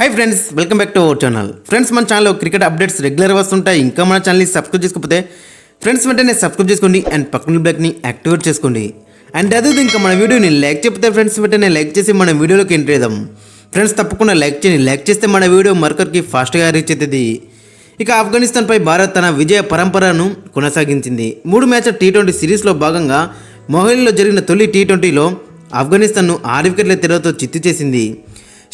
Hi friends, welcome back to our channel. Friends, మన ఛానల్లో cricket updates రెగ్యులర్గా వస్తుంటాయి. ఇంకా మన ఛానల్ని సబ్స్క్రైబ్ చేసుకోకపోతే ఫ్రెండ్స్ వెంటనే సబ్స్క్రైబ్ చేసుకోండి అండ్ పక్కన బ్లాక్ని యాక్టివేట్ చేసుకోండి. అండ్ అదే ఇంకా మన వీడియోని లైక్ చెప్తే ఫ్రెండ్స్ వెంటనే లైక్ చేసి మన వీడియోలోకి ఎంటర్ చేద్దాం. ఫ్రెండ్స్ తప్పకుండా లైక్ చేయండి. లైక్ చేస్తే మన వీడియో మరొకరికి ఫాస్ట్గా రీచ్ అవుతుంది. ఇక ఆఫ్ఘనిస్తాన్పై భారత్ తన విజయ పరంపరను కొనసాగించింది. 3 మ్యాచ్ల టీ20 సిరీస్లో భాగంగా మొహాలీలో జరిగిన తొలి టీ20లో ఆఫ్ఘనిస్తాన్ను 6 వికెట్ల తేడాతో చిత్తు చేసింది.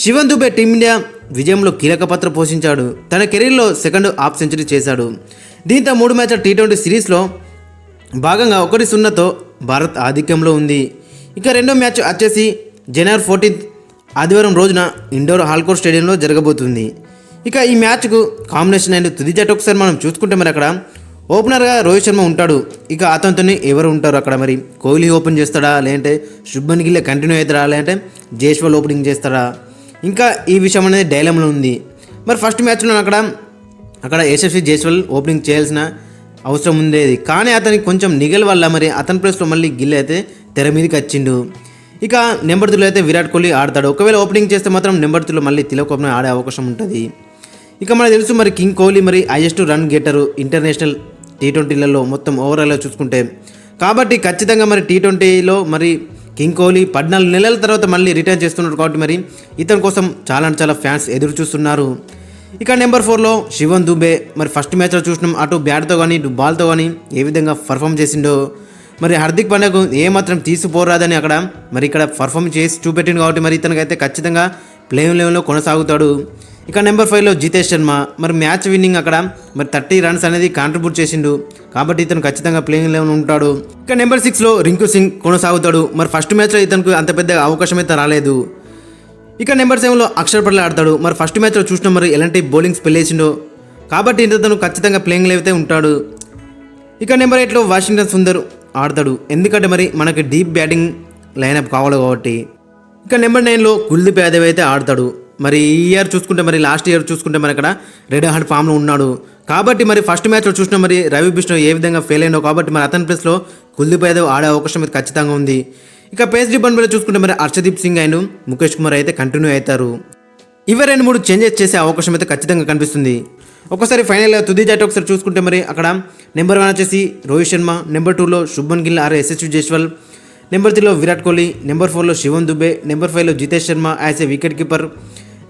శివన్ దుబే టీమిండియా విజయంలో కీలక పాత్ర పోషించాడు. తన కెరీర్లో సెకండ్ హాఫ్ సెంచరీ చేశాడు. దీంతో 3 మ్యాచ్ల టీ20 సిరీస్లో భాగంగా 1-0తో భారత్ ఆధిక్యంలో ఉంది. ఇక రెండో మ్యాచ్ వచ్చేసి జనవరి 14 ఆదివారం రోజున ఇండోర్ హాల్కోర్ స్టేడియంలో జరగబోతుంది. ఇక ఈ మ్యాచ్కు కాంబినేషన్ అండ్ తుది జట్టు ఒకసారి మనం చూసుకుంటే మరి అక్కడ ఓపెనర్గా రోహిత్ శర్మ ఉంటాడు. ఇక అతనితో ఎవరు ఉంటారు అక్కడ? మరి కోహ్లీ ఓపెన్ చేస్తాడా, లేదంటే శుభ్మన్ గిల్ కంటిన్యూ అవుతాడా, లేదంటే జైస్వాల్ ఓపెనింగ్ చేస్తాడా? ఇంకా ఈ విషయం అనేది డైలమాలో ఉంది. మరి ఫస్ట్ మ్యాచ్లో అక్కడ యశస్వి జైస్వాల్ ఓపెనింగ్ చేయాల్సిన అవసరం ఉండేది. కానీ అతనికి కొంచెం నిగల్ వల్ల మరి అతని ప్లేస్లో మళ్ళీ గిల్ అయితే తెర మీదకి వచ్చిండు. ఇక నెంబర్ 3లో అయితే విరాట్ కోహ్లీ ఆడతాడు. ఒకవేళ ఓపెనింగ్ చేస్తే మాత్రం నెంబర్ 3లో మళ్ళీ తిలక్ వర్మ ఆడే అవకాశం ఉంటుంది. ఇక మనకు తెలుసు మరి కింగ్ కోహ్లీ మరి హైయెస్ట్ రన్ గెటరు ఇంటర్నేషనల్ టీ20లలో మొత్తం ఓవరాల్గా చూసుకుంటే. కాబట్టి ఖచ్చితంగా మరి టీ20లో మరి కింగ్ కోహ్లీ 14 నెలల తర్వాత మళ్ళీ రిటర్న్ చేస్తున్నాడు. కాబట్టి మరి ఇతని కోసం చాలా ఫ్యాన్స్ ఎదురు చూస్తున్నారు. ఇక నెంబర్ 4లో శివన్ దుబే మరి ఫస్ట్ మ్యాచ్లో చూసినాం, అటు బ్యాట్తో కానీ ఇటు బాల్తో కానీ ఏ విధంగా పర్ఫామ్ చేసిండో. మరి హార్దిక్ పాండ్యాకు ఏమాత్రం తీసిపోరాదని అక్కడ మరి ఇక్కడ పర్ఫామ్ చేసి చూపెట్టిండు. కాబట్టి మరి ఇతనికైతే ఖచ్చితంగా ప్లేయింగ్ లెవెల్లో కొనసాగుతాడు. ఇక నెంబర్ 5లో జితేష్ శర్మ మరి మ్యాచ్ విన్నింగ్ అక్కడ మరి 30 రన్స్ అనేది కాంట్రిబ్యూట్ చేసిండు. కాబట్టి ఇతను ఖచ్చితంగా ప్లేయింగ్ లెవెల్ ఉంటాడు. ఇక నెంబర్ 6లో రింకు సింగ్ కొనసాగుతాడు. మరి ఫస్ట్ మ్యాచ్లో ఇతనికి అంత పెద్ద అవకాశం అయితే రాలేదు. ఇక నెంబర్ 7లో అక్షర్ పటేల్ ఆడతాడు. మరి ఫస్ట్ మ్యాచ్లో చూసినా మరి ఎలాంటి బౌలింగ్ స్పెల్ వేసిండో. కాబట్టి ఇతను ఖచ్చితంగా ప్లేయింగ్ లెవెల్ అయితే ఉంటాడు. ఇక నెంబర్ 8లో వాషింగ్టన్ సుందర్ ఆడతాడు. ఎందుకంటే మరి మనకి డీప్ బ్యాటింగ్ లైనప్ కావాలి కాబట్టి. ఇక నెంబర్ 9లో కుల్దీప్ యాదవ్ అయితే ఆడతాడు. మరి ఈ ఇయర్ చూసుకుంటే మరి లాస్ట్ ఇయర్ చూసుకుంటే మరి అక్కడ రెడ్ హార్ట్ ఫామ్లో ఉన్నాడు. కాబట్టి మరి ఫస్ట్ మ్యాచ్లో చూసినా మరి రవి బిష్ణు ఏ విధంగా ఫెయిల్ అయినో. కాబట్టి మరి అతని ప్లేస్లో కుల్దీప్ యాదవ్ ఆడే అవకాశం అయితే ఖచ్చితంగా ఉంది. ఇక పేస్ డిపార్ట్మెంట్ మీద చూసుకుంటే మరి హర్షదీప్ సింగ్ అండ్ ముఖేష్ కుమార్ అయితే కంటిన్యూ అవుతారు. ఇవి 2-3 చేంజెస్ చేసే అవకాశం అయితే ఖచ్చితంగా కనిపిస్తుంది. ఒకసారి ఫైనల్గా తుది జట్టు ఒకసారి చూసుకుంటే మరి అక్కడ నెంబర్ 1 వచ్చేసి రోహిత్ శర్మ, నెంబర్ 2లో శుభ్మన్ గిల్ ఆర్ యశస్వి జైస్వాల్, నెంబర్ 3లో విరాట్ కోహ్లీ, నెంబర్ 4లో శివన్ దుబే, నెంబర్ 5లో Jitesh Sharma as a wicket keeper,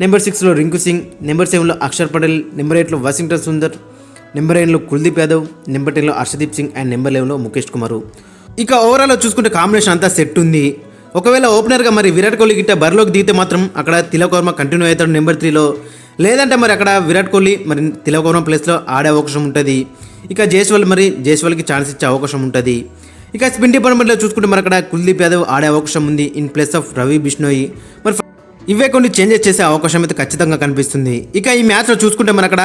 number 6లో రింకు సింగ్, నెంబర్ 7లో అక్షర్ పటేల్, నెంబర్ 8లో వాషింగ్టన్ సుందర్, నెంబర్ 9లో కుల్దీప్ యాదవ్, నెంబర్ 10లో హర్షదీప్ సింగ్ అండ్ నెంబర్ 11లో ముఖేష్ కుమార్. ఇక ఓవరాల్లో చూసుకుంటే కాంబినేషన్ అంతా సెట్ ఉంది. ఒకవేళ ఓపెనర్గా మరి విరాట్ కోహ్లీ గిట్ట బరిలోకి దిగితే మాత్రం అక్కడ తిలక్ వర్మ కంటిన్యూ అవుతాడు నెంబర్ 3లో. లేదంటే మరి అక్కడ విరాట్ కోహ్లీ మరి తిలక్ వర్మ ప్లేస్లో ఆడే అవకాశం ఉంటుంది. ఇక జైస్వాల్కి ఛాన్స్ ఇచ్చే అవకాశం ఉంటుంది. ఇక స్పిన్ డిపార్ట్మెంట్లో చూసుకుంటే మరి అక్కడ కుల్దీప్ యాదవ్ ఆడే అవకాశం ఉంది in place of Ravi Bishnoi. మరి ఇవే కొన్ని చేంజెస్ చేసే అవకాశం అయితే ఖచ్చితంగా కనిపిస్తుంది. ఇక ఈ మ్యాచ్లో చూసుకుంటే మరి అక్కడ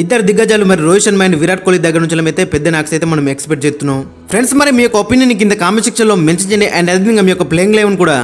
ఇద్దరు దిగ్గజాలు మరి రోహిత్ శర్మ అండ్ విరాట్ కోహ్లీ దగ్గర నుంచి అయితే పెద్ద నాక్స్ అయితే మనం ఎక్స్పెక్ట్ చేస్తున్నాం. ఫ్రెండ్స్, మరి మీ యొక్క ఒపీనియన్ కింద కామెంట్ సెక్షన్లో మెన్షన్ చేయండి. అండ్ అదేవిధంగా మీ యొక్క ప్లేయింగ్ లెవెన్ కూడా